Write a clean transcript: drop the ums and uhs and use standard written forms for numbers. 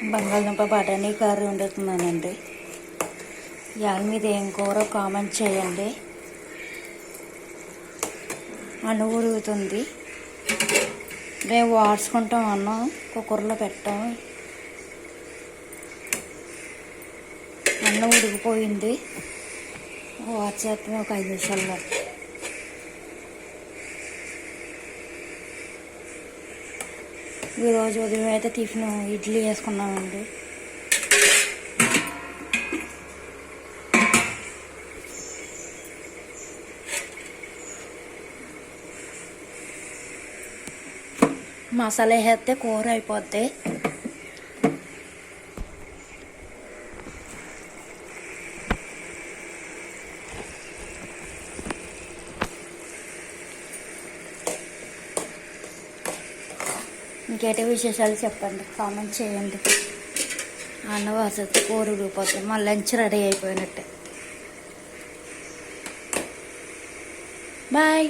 బంగాళదుంప బఠానీ కర్రీ వండుతున్నానండి. ఇవాళ మీద ఏం కూర కామెంట్ చేయండి. అన్నం ఉడుకుతుంది, మేము వాడ్చుకుంటాం. అన్నం కుక్కర్లో పెట్టాం. అన్నం ఉడికిపోయింది, వాడ్చేస్తాం ఒక 5 నిమిషాల్లో. ఈరోజు ఉదయం అయితే టిఫిన్ ఇడ్లీ వేసుకున్నామండి. మసాలా వేస్తే కూర అయిపోద్ది. ఇంకేంటి విశేషాలు చెప్పండి, కామెంట్ చేయండి. అన్నం వసతి కూర ఉడికిపోతుంది, మా లంచ్ రెడీ అయిపోయినట్టే. బాయ్.